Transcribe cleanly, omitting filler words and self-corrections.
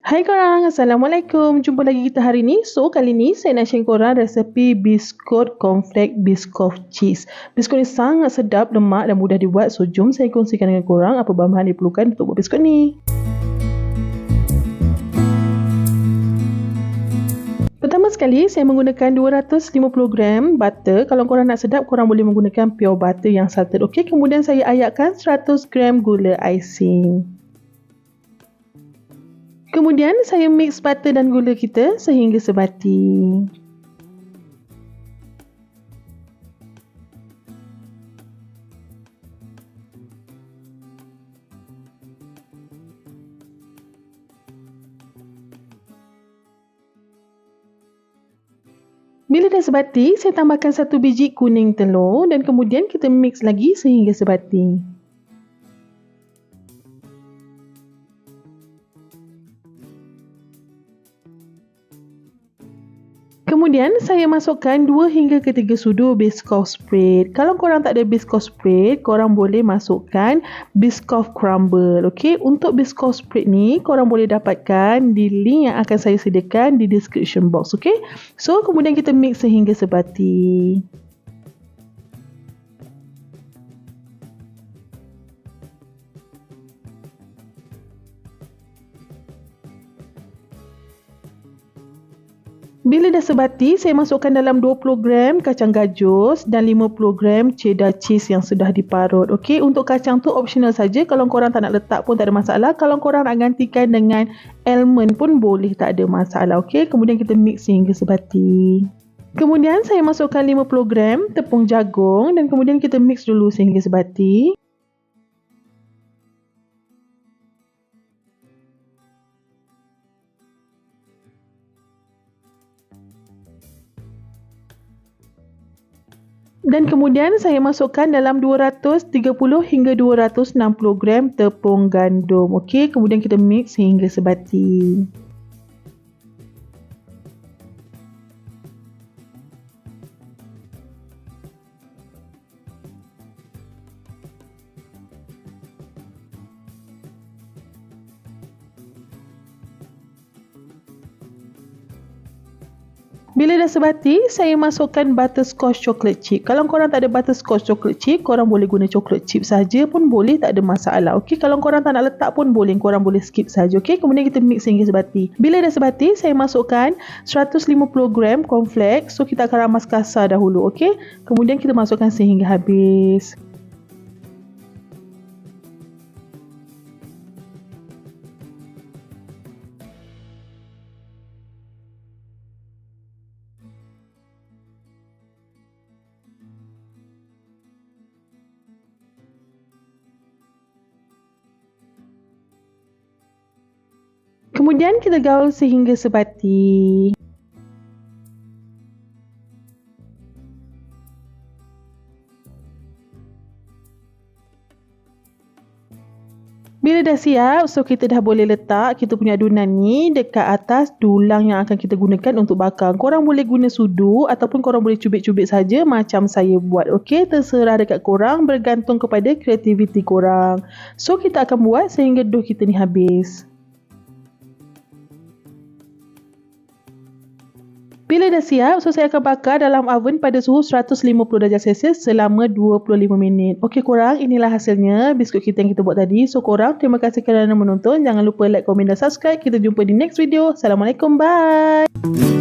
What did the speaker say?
Hai korang, Assalamualaikum. Jumpa lagi kita hari ni. So, kali ni saya nak share korang resepi biskut cornflake biscoff cheese. Biskut ni sangat sedap, lemak dan mudah dibuat. So, jom saya kongsikan dengan korang apa bahan-bahan diperlukan untuk buat biskut ni. Pertama sekali, saya menggunakan 250 gram butter. Kalau korang nak sedap, korang boleh menggunakan pure butter yang salted. Okey, kemudian saya ayatkan 100 gram gula icing. Kemudian saya mix butter dan gula kita sehingga sebati. Bila dah sebati, saya tambahkan 1 biji kuning telur dan kemudian kita mix lagi sehingga sebati. Kemudian saya masukkan 2 hingga ke 3 sudu biscoff spread. Kalau korang tak ada biscoff spread, korang boleh masukkan biscoff crumble. Okey, untuk biscoff spread ni korang boleh dapatkan di link yang akan saya sediakan di description box. Okey. So kemudian kita mix sehingga sebati. Bila dah sebati, saya masukkan dalam 20 gram kacang gajus dan 50 gram cheddar cheese yang sudah diparut. Okey, untuk kacang tu optional saja. Kalau korang tak nak letak pun tak ada masalah. Kalau korang nak gantikan dengan almond pun boleh, tak ada masalah. Okey, kemudian kita mix sehingga sebati. Kemudian saya masukkan 50 gram tepung jagung dan kemudian kita mix dulu sehingga sebati. Dan kemudian saya masukkan dalam 230 hingga 260 gram tepung gandum. Okey, kemudian kita mix sehingga sebati. Bila dah sebati, saya masukkan butterscotch chocolate chip. Kalau korang tak ada butterscotch chocolate chip, korang boleh guna chocolate chip saja pun boleh, tak ada masalah. Okey, kalau korang tak nak letak pun boleh, korang boleh skip saja. Okey, kemudian kita mix sehingga sebati. Bila dah sebati, saya masukkan 150 gram cornflakes. So kita akan ramas kasar dahulu. Okey, kemudian kita masukkan sehingga habis. Kemudian kita gaul sehingga sebati. Bila dah siap, so kita dah boleh letak kita punya adunan ni dekat atas dulang yang akan kita gunakan untuk bakar. Korang boleh guna sudu ataupun korang boleh cubit-cubit saja macam saya buat. Okey, terserah dekat korang, bergantung kepada kreativiti korang. So kita akan buat sehingga dough kita ni habis. Bila dah siap, so saya akan bakar dalam oven pada suhu 150 darjah Celsius selama 25 minit. Okey korang, inilah hasilnya biskut kita yang kita buat tadi. So korang, terima kasih kerana menonton. Jangan lupa like, komen dan subscribe. Kita jumpa di next video. Assalamualaikum, bye.